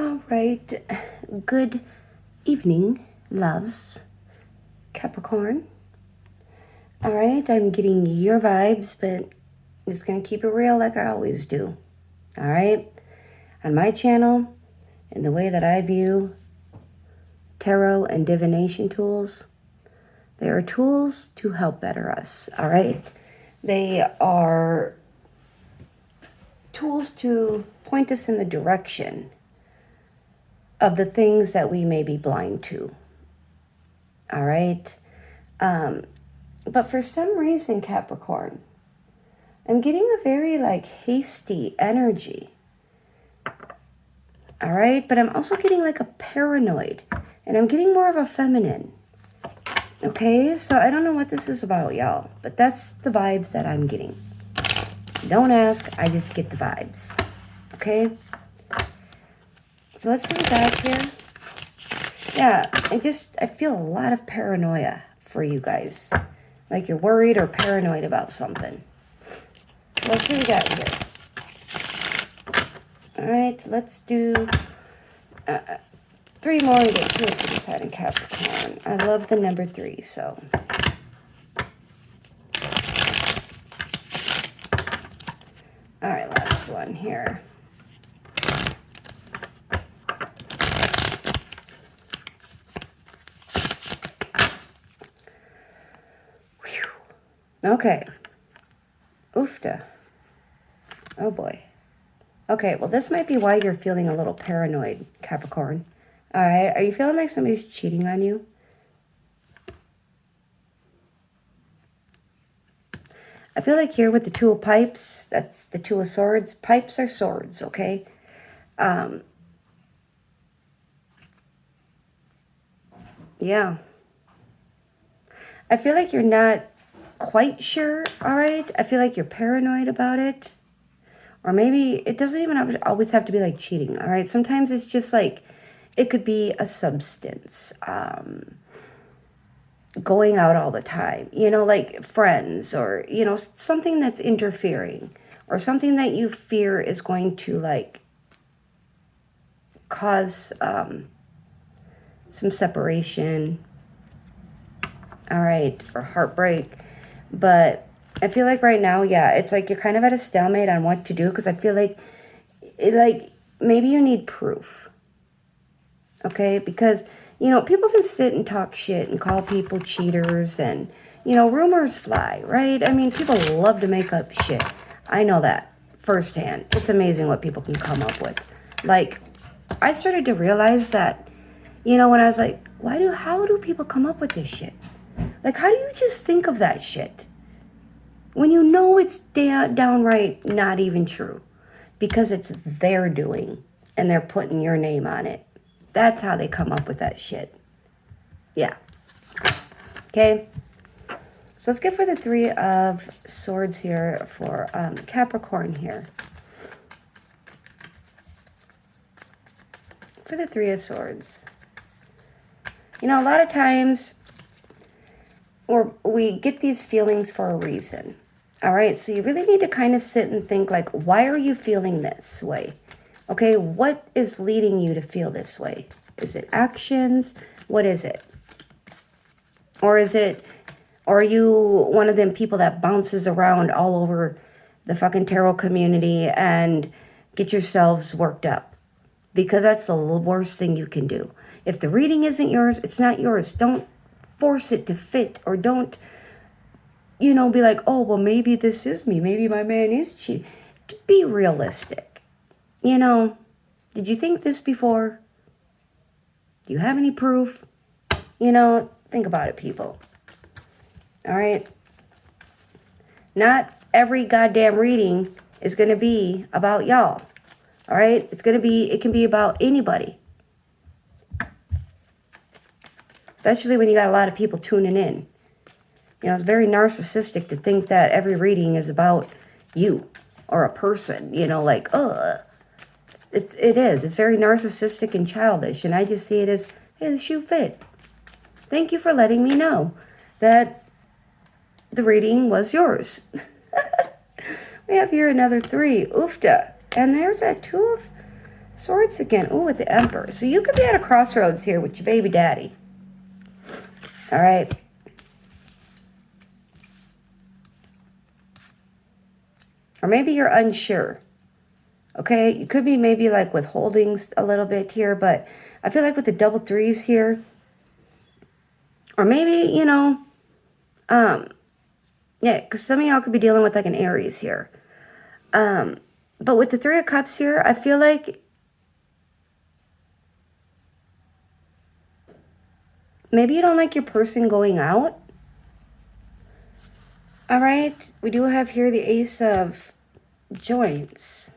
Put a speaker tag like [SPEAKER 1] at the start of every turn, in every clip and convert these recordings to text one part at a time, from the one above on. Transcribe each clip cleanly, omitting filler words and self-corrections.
[SPEAKER 1] All right. Good evening, loves. Capricorn. All right. I'm getting your vibes, but I'm just going to keep it real like I always do. All right. On my channel, and the way that I view tarot and divination tools, they are tools to help better us. All right. They are tools to point us in the direction of the things that we may be blind to. All right. But for some reason, Capricorn, I'm getting a very hasty energy. All right. But I'm also getting a paranoid, and I'm getting more of a feminine. Okay. So I don't know what this is about, y'all, but that's the vibes that I'm getting. Don't ask. I just get the vibes. Okay. So let's see what that's here. Yeah, I feel a lot of paranoia for you guys. Like you're worried or paranoid about something. So let's see what we got here. All right, let's do 3 more and get 2 to the side in Capricorn. I love the number 3, so. All right, last one here. Okay. Oofta. Oh boy. Okay, well this might be why you're feeling a little paranoid, Capricorn. All right, are you feeling like somebody's cheating on you? I feel like here with the 2 of pipes, that's the 2 of swords. Pipes are swords, okay? Yeah. I feel like you're not quite sure, all right? I feel like you're paranoid about it. Or maybe it doesn't even always have to be cheating, all right? Sometimes it's just it could be a substance, going out all the time, like friends, or, something that's interfering, or something that you fear is going to cause some separation, all right, or heartbreak. But I feel like right now, yeah, it's you're kind of at a stalemate on what to do, because I feel like maybe you need proof. Okay? Because, people can sit and talk shit and call people cheaters, and, rumors fly, right? I mean, people love to make up shit. I know that firsthand. It's amazing what people can come up with. I started to realize that, when I was how do people come up with this shit? How do you just think of that shit when you know it's downright not even true? Because it's their doing and they're putting your name on it. That's how they come up with that shit. Yeah. Okay. So let's get for the 3 of swords here for Capricorn here. For the 3 of swords. A lot of times we get these feelings for a reason. All right, so you really need to kind of sit and think why are you feeling this way? Okay, what is leading you to feel this way? Is it actions? What is it? Or are you one of them people that bounces around all over the fucking tarot community and get yourselves worked up? Because that's the worst thing you can do. If the reading isn't yours, it's not yours. Don't force it to fit, or don't, be oh, well, maybe this is me. Maybe my man is cheating. Be realistic. Did you think this before? Do you have any proof? Think about it, people. All right? Not every goddamn reading is going to be about y'all. All right? It can be about anybody. Especially when you got a lot of people tuning in. It's very narcissistic to think that every reading is about you or a person, It is. It's very narcissistic and childish. And I just see it as, hey, the shoe fit. Thank you for letting me know that the reading was yours. We have here another 3. Oofta. And there's that 2 of Swords again. Oh, with the Emperor. So you could be at a crossroads here with your baby daddy. All right. Or maybe you're unsure. Okay, you could be maybe like withholding a little bit here, but I feel like with the double threes here, or maybe, you know, yeah, because some of y'all could be dealing with like an Aries here. But with the Three of Cups here, I feel like maybe you don't like your person going out. All right, we do have here the Ace of Joints.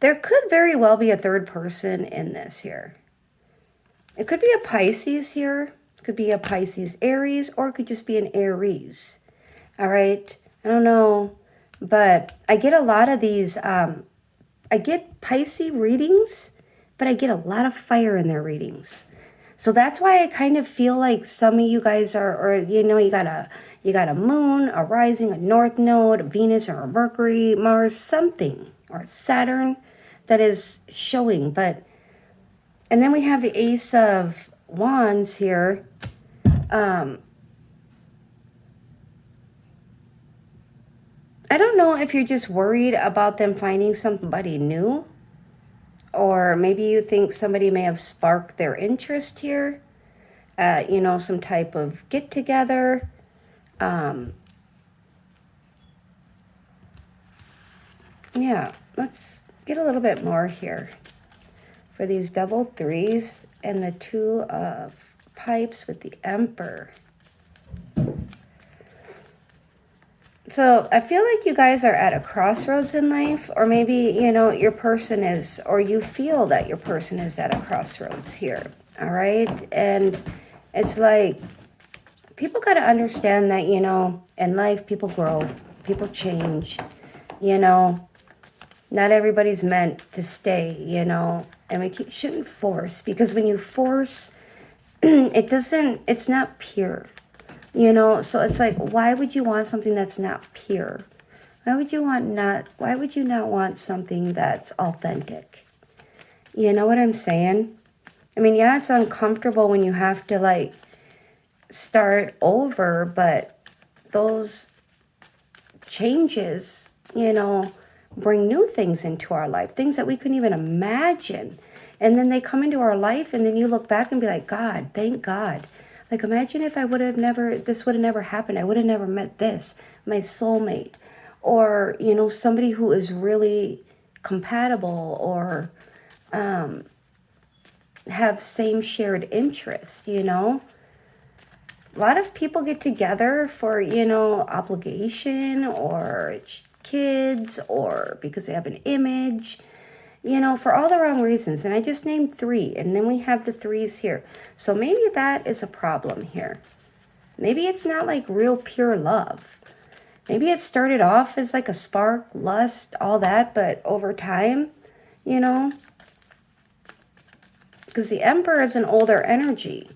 [SPEAKER 1] There could very well be a third person in this here. It could be a Pisces here. It could be a Pisces Aries, or it could just be an Aries. All right, I don't know, but I get a lot of these, I get Pisces readings, but I get a lot of fire in their readings. So that's why I kind of feel like some of you guys are, or you know, you got a moon, a rising, a north node, a Venus or a Mercury, Mars, something, or Saturn that is showing. But, and then we have the Ace of Wands here. I don't know if you're just worried about them finding somebody new. Or maybe you think somebody may have sparked their interest here. You know, some type of get together. Yeah, let's get a little bit more here. For these double threes and the Two of Pipes with the Emperor. So I feel like you guys are at a crossroads in life, or maybe, you know, your person is, or you feel that your person is at a crossroads here. All right. And it's like, people got to understand that, you know, in life, people grow, people change, you know, not everybody's meant to stay, you know, and we shouldn't force, because when you force, it's not pure. You know, so it's like, why would you want something that's not pure? Why would you not want something that's authentic? You know what I'm saying? I mean, yeah, it's uncomfortable when you have to like start over, but those changes, you know, bring new things into our life, things that we couldn't even imagine. And then they come into our life, and then you look back and be like, God, thank God. Like, imagine if this would have never happened. I would have never met my soulmate, or, you know, somebody who is really compatible, or have same shared interests, you know. A lot of people get together for, you know, obligation, or kids, or because they have an image, you know, for all the wrong reasons. And I just named 3, and then we have the 3s here. So maybe that is a problem here. Maybe it's not like real pure love. Maybe it started off as like a spark, lust, all that, but over time, you know, because the Emperor is an older energy.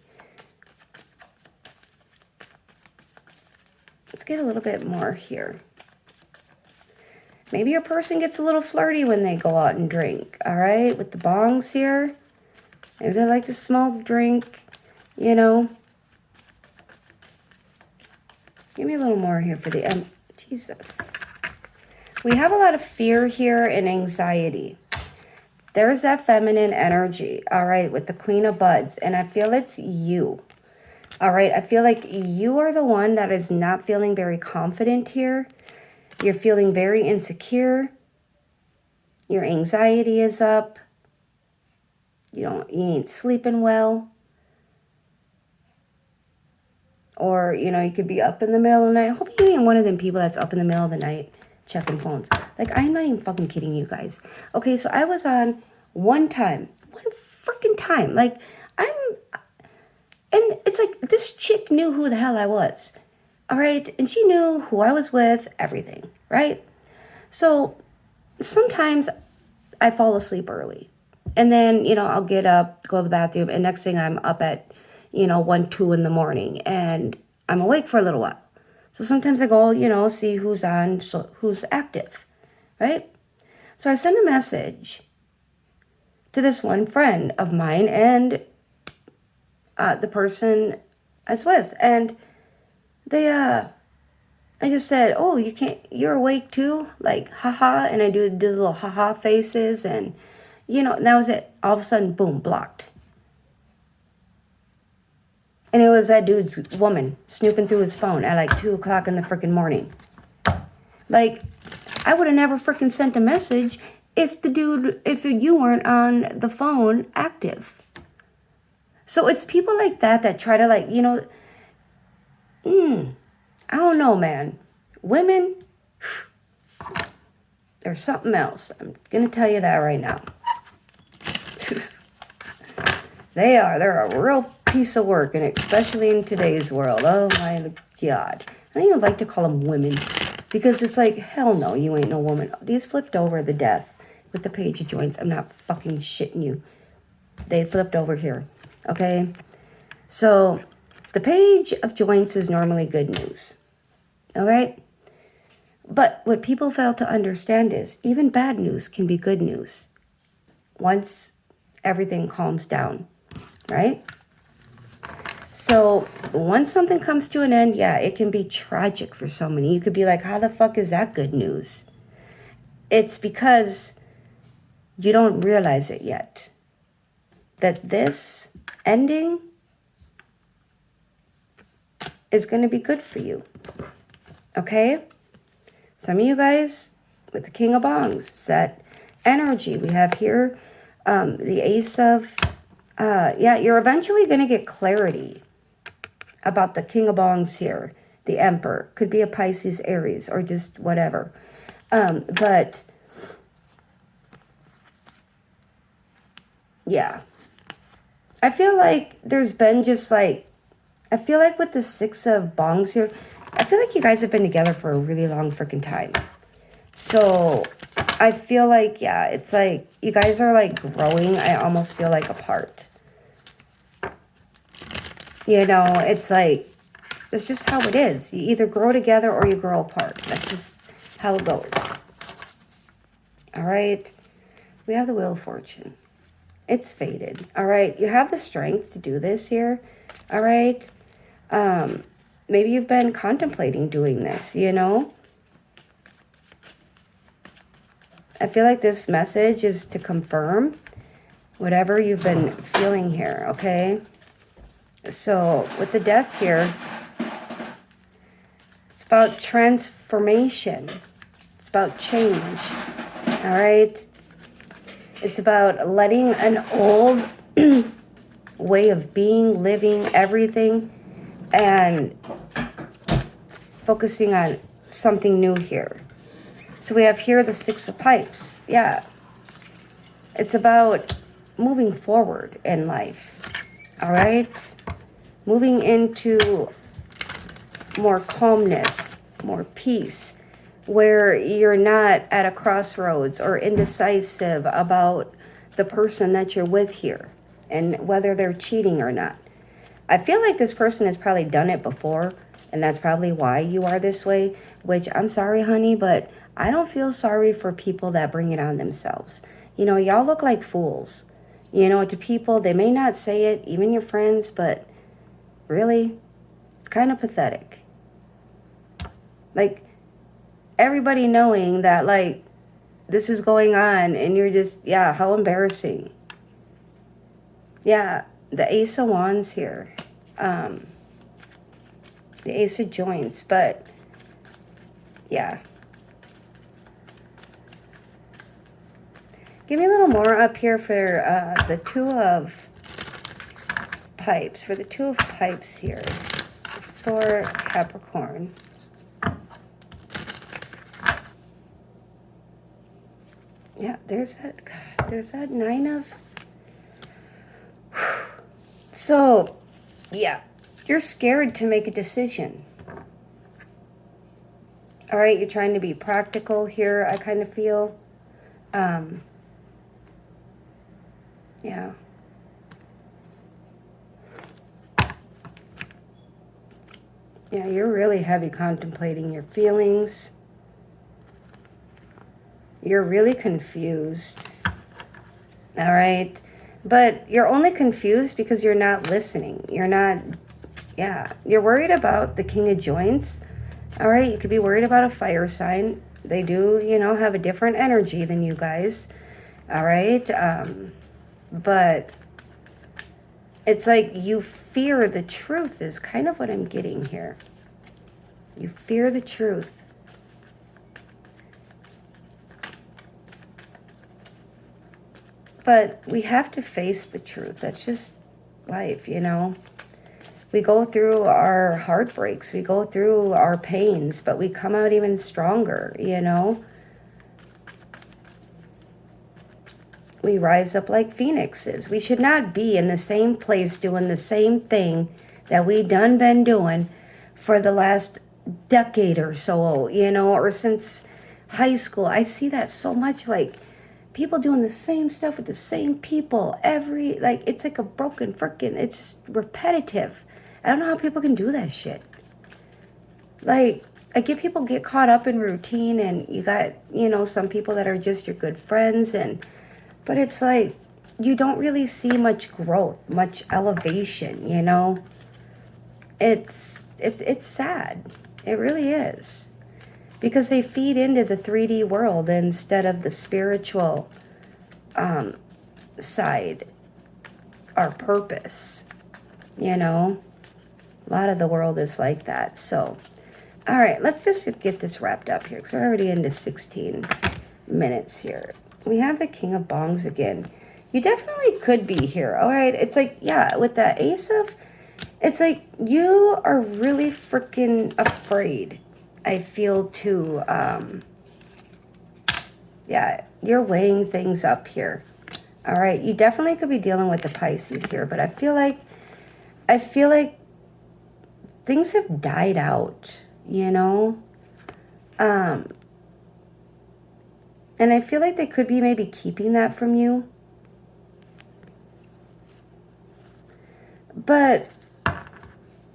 [SPEAKER 1] Let's get a little bit more here. Maybe your person gets a little flirty when they go out and drink, all right? With the bongs here. Maybe they like to smoke, drink, you know. Give me a little more here for the Jesus. We have a lot of fear here and anxiety. There's that feminine energy, all right, with the Queen of Buds. And I feel it's you, all right? I feel like you are the one that is not feeling very confident here. You're feeling very insecure. Your anxiety is up. You ain't sleeping well. Or, you know, you could be up in the middle of the night. I hope you ain't one of them people that's up in the middle of the night checking phones. Like, I'm not even fucking kidding you guys. Okay, so I was on one freaking time. Like, and it's like, this chick knew who the hell I was. All right, and she knew who I was with, everything, right? So sometimes I fall asleep early, and then, you know, I'll get up, go to the bathroom, and next thing I'm up at, you know, 1, 2 in the morning, and I'm awake for a little while. So sometimes I go, you know, see who's on, so who's active, right? So I sent a message to this one friend of mine and the person I was with. And they, I just said, oh, you're awake too? Like, haha. And I do the little haha faces. And, and that was it. All of a sudden, boom, blocked. And it was that dude's woman snooping through his phone at like 2 o'clock in the freaking morning. Like, I would have never freaking sent a message if you weren't on the phone active. So it's people like that try to I don't know, man. Women, there's something else. I'm going to tell you that right now. They're a real piece of work, and especially in today's world. Oh my God. I don't even like to call them women because it's like, hell no, you ain't no woman. These flipped over the death with the page of joints. I'm not fucking shitting you. They flipped over here. Okay? So the page of joints is normally good news. All right? But what people fail to understand is even bad news can be good news once everything calms down. Right? So once something comes to an end, yeah, it can be tragic for so many. You could be like, how the fuck is that good news? It's because you don't realize it yet. That this ending is going to be good for you. Okay? Some of you guys, with the King of Bongs, it's that energy. We have here the Ace of... you're eventually going to get clarity about the King of Bongs here. The Emperor. Could be a Pisces, Aries, or just whatever. But, yeah. I feel like there's been just like... I feel like with the Six of Bongs here, I feel like you guys have been together for a really long freaking time. So, I feel like, yeah, it's like you guys are like growing. I almost feel like apart. It's like, it's just how it is. You either grow together or you grow apart. That's just how it goes. All right. We have the Wheel of Fortune. It's faded. All right. You have the strength to do this here. All right. Maybe you've been contemplating doing this, I feel like this message is to confirm whatever you've been feeling here, okay? So, with the Death here, it's about transformation. It's about change, all right? It's about letting an old way of being, living, everything, and focusing on something new here. So we have here the Six of Pipes. Yeah. It's about moving forward in life. All right? Moving into more calmness, more peace, where you're not at a crossroads or indecisive about the person that you're with here and whether they're cheating or not. I feel like this person has probably done it before, and that's probably why you are this way, which I'm sorry, honey, but I don't feel sorry for people that bring it on themselves. Y'all look like fools. To people, they may not say it, even your friends, but really, it's kind of pathetic. Like, everybody knowing that, like, this is going on, and you're just, yeah, how embarrassing. Yeah, the Ace of Wands here. The Ace of Joints, but, yeah. Give me a little more up here for the Two of Pipes. For the Two of Pipes here for Capricorn. Yeah, there's that Nine of... So, yeah, you're scared to make a decision. All right, you're trying to be practical here, I kind of feel. Yeah. Yeah, you're really heavy contemplating your feelings. You're really confused. All right? But you're only confused because you're not listening. You're not, yeah. You're worried about the King of Joints. All right? You could be worried about a fire sign. They do, you know, have a different energy than you guys. All right? But it's like you fear the truth is kind of what I'm getting here. You fear the truth. But we have to face the truth. That's just life, you know. We go through our heartbreaks. We go through our pains, but we come out even stronger, you know. We rise up like phoenixes. We should not be in the same place doing the same thing that we done been doing for the last decade or so, you know, or since high school. I see that so much, like people doing the same stuff with the same people like it's like a broken freaking, it's just repetitive. I don't know how people can do that shit. Like, I get people get caught up in routine, and you got, you know, some people that are just your good friends, but it's like you don't really see much growth, much elevation, you know. It's sad. It really is. Because they feed into the 3D world instead of the spiritual side, our purpose, you know. A lot of the world is like that. So, all right, let's just get this wrapped up here because we're already into 16 minutes here. We have the King of Bongs again. You definitely could be here, all right? It's like, yeah, with that Ace of, it's like you are really freaking afraid, I feel, to, yeah, you're weighing things up here. All right, you definitely could be dealing with the Pisces here, but I feel like things have died out, you know? And I feel like they could be maybe keeping that from you. But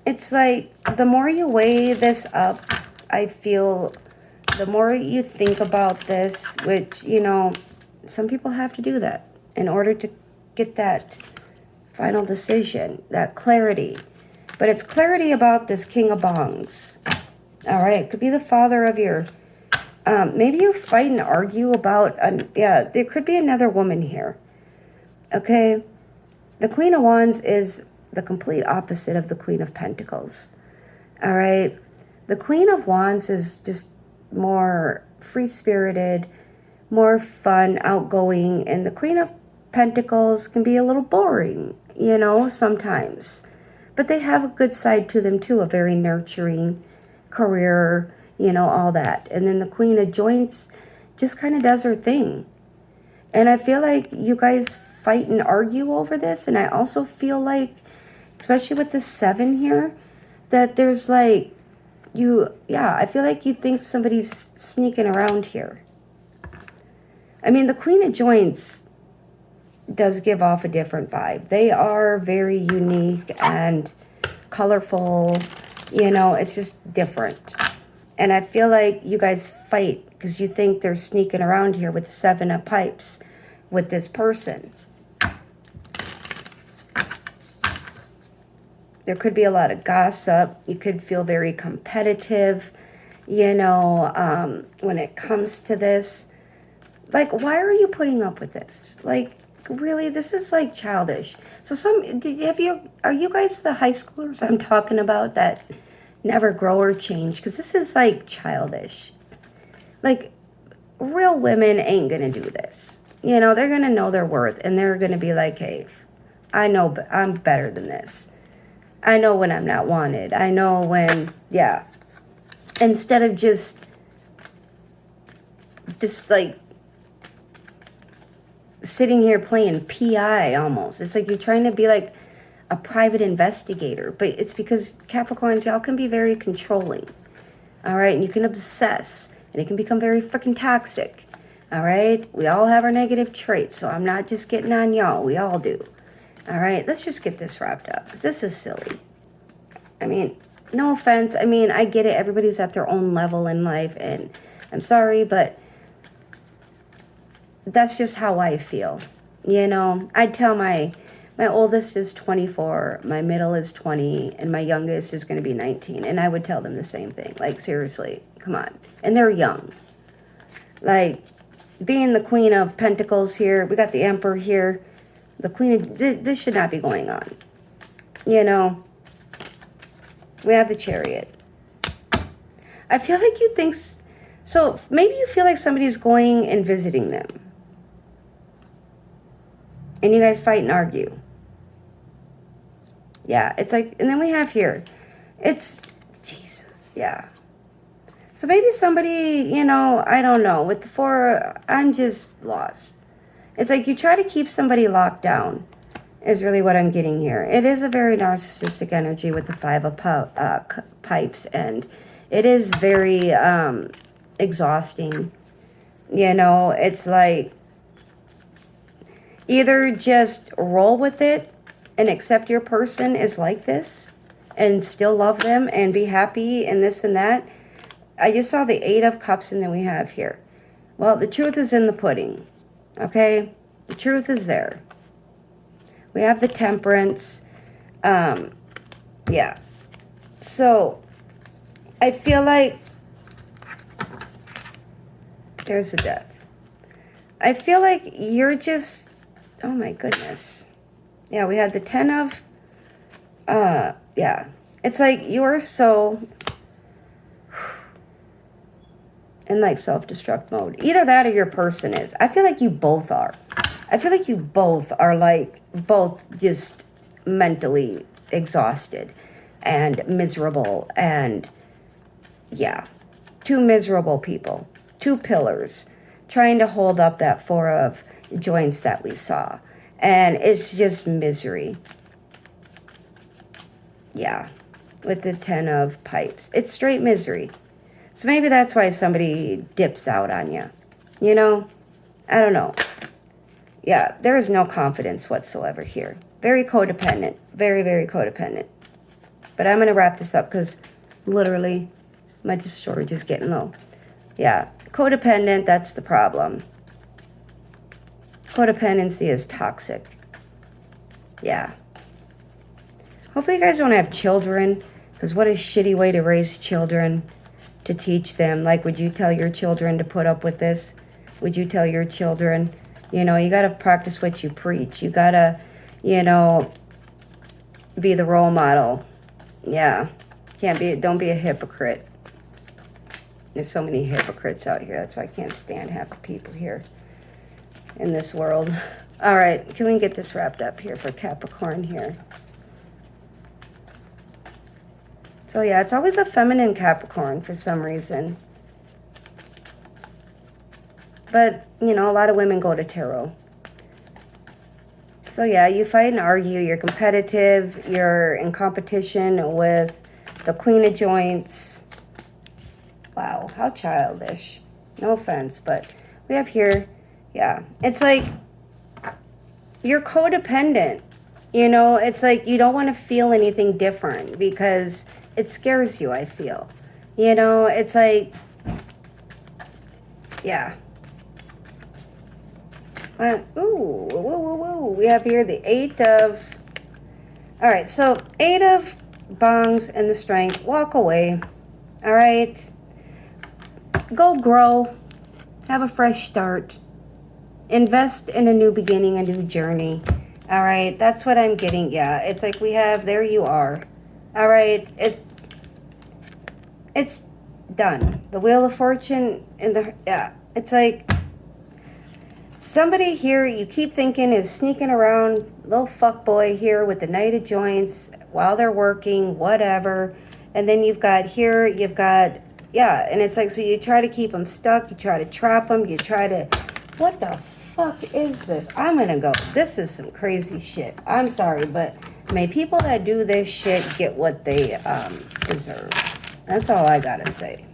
[SPEAKER 1] it's like the more you weigh this up, I feel the more you think about this, which, you know, some people have to do that in order to get that final decision, that clarity. But it's clarity about this King of Bongs. All right, it could be the father of your, maybe you fight and argue about, yeah, there could be another woman here. Okay, the Queen of Wands is the complete opposite of the Queen of Pentacles. All right, the Queen of Wands is just more free-spirited, more fun, outgoing, and the Queen of Pentacles can be a little boring, you know, sometimes. But they have a good side to them too, a very nurturing career, you know, all that. And then the Queen of Joints just kind of does her thing. And I feel like you guys fight and argue over this. And I also feel like, especially with the 7 here, that there's like, I feel like you think somebody's sneaking around here. I mean, the Queen of Joints does give off a different vibe. They are very unique and colorful, you know, it's just different. And I feel like you guys fight because you think they're sneaking around here with the 7 of Pipes with this person. There could be a lot of gossip. You could feel very competitive, you know, when it comes to this. Like, why are you putting up with this? Like, really, this is like childish. So are you guys the high schoolers I'm talking about that never grow or change? Because this is like childish. Like, real women ain't gonna do this. You know, they're gonna know their worth and they're gonna be like, hey, I know I'm better than this. I know when I'm not wanted. I know when, yeah. Instead of just like sitting here playing PI almost. It's like you're trying to be like a private investigator. But it's because Capricorns, y'all can be very controlling. All right? And you can obsess. And it can become very freaking toxic. All right? We all have our negative traits. So I'm not just getting on y'all. We all do. All right? Let's just get this wrapped up. This is silly. I mean, no offense. I mean, I get it. Everybody's at their own level in life. And I'm sorry, but that's just how I feel. You know, I'd tell my oldest is 24, my middle is 20, and my youngest is going to be 19. And I would tell them the same thing. Like, seriously, come on. And they're young. Like, being the Queen of Pentacles here, we got the Emperor here. The Queen of, this should not be going on. You know, we have the Chariot. I feel like you think, so maybe you feel like somebody's going and visiting them. And you guys fight and argue. Yeah, it's like, and then we have here, it's, Jesus, yeah. So maybe somebody, you know, I don't know, with the 4, I'm just lost. It's like you try to keep somebody locked down, is really what I'm getting here. It is a very narcissistic energy with the 5 of pipes, and it is very exhausting. You know, it's like, either just roll with it and accept your person is like this and still love them and be happy and this and that. I just saw the 8 of Cups, and then we have here. Well, the truth is in the pudding. Okay? The truth is there. We have the Temperance. Yeah. So, I feel like there's a Death. I feel like you're just, oh my goodness. Yeah, we had the 10 of, yeah. It's like you're so in like self-destruct mode. Either that or your person is. I feel like you both are. I feel like you both are like, both just mentally exhausted and miserable. And yeah, 2 miserable people, 2 pillars trying to hold up that 4 of joints that we saw. And it's just misery. Yeah, with the 10 of pipes. It's straight misery. So maybe that's why somebody dips out on you. You know? I don't know. Yeah, there is no confidence whatsoever here. Very codependent. Very, very codependent. But I'm going to wrap this up because literally my storage is getting low. Yeah, codependent, that's the problem. Codependency is toxic. Yeah. Hopefully you guys don't have children, because what a shitty way to raise children, to teach them. Like, would you tell your children to put up with this? Would you tell your children, you know, you got to practice what you preach. You got to, you know, be the role model. Yeah. Don't be a hypocrite. There's so many hypocrites out here. That's why I can't stand half the people here in this world. All right, can we get this wrapped up here for Capricorn here? So yeah, it's always a feminine Capricorn for some reason. But, you know, a lot of women go to tarot. So yeah, you fight and argue. You're competitive. You're in competition with the Queen of Joints. Wow, how childish. No offense, but we have here, yeah. It's like you're codependent. You know, it's like you don't want to feel anything different because it scares you, I feel. You know, it's like, yeah. Ooh, whoa, whoa, whoa. We have here the 8 of, all right, so 8 of bongs and the strength. Walk away, all right? Go grow. Have a fresh start. Invest in a new beginning, a new journey. All right, that's what I'm getting. Yeah, it's like we have, there you are. All right, it's done. The Wheel of Fortune and the, yeah, it's like somebody here you keep thinking is sneaking around, little fuckboy here with the Knight of Joints while they're working, whatever. And then you've got here, you've got, yeah, and it's like, so you try to keep them stuck, you try to trap them, you try to, what the fuck is this? I'm gonna go, this is some crazy shit. I'm sorry, but may people that do this shit get what they deserve. That's all I gotta say.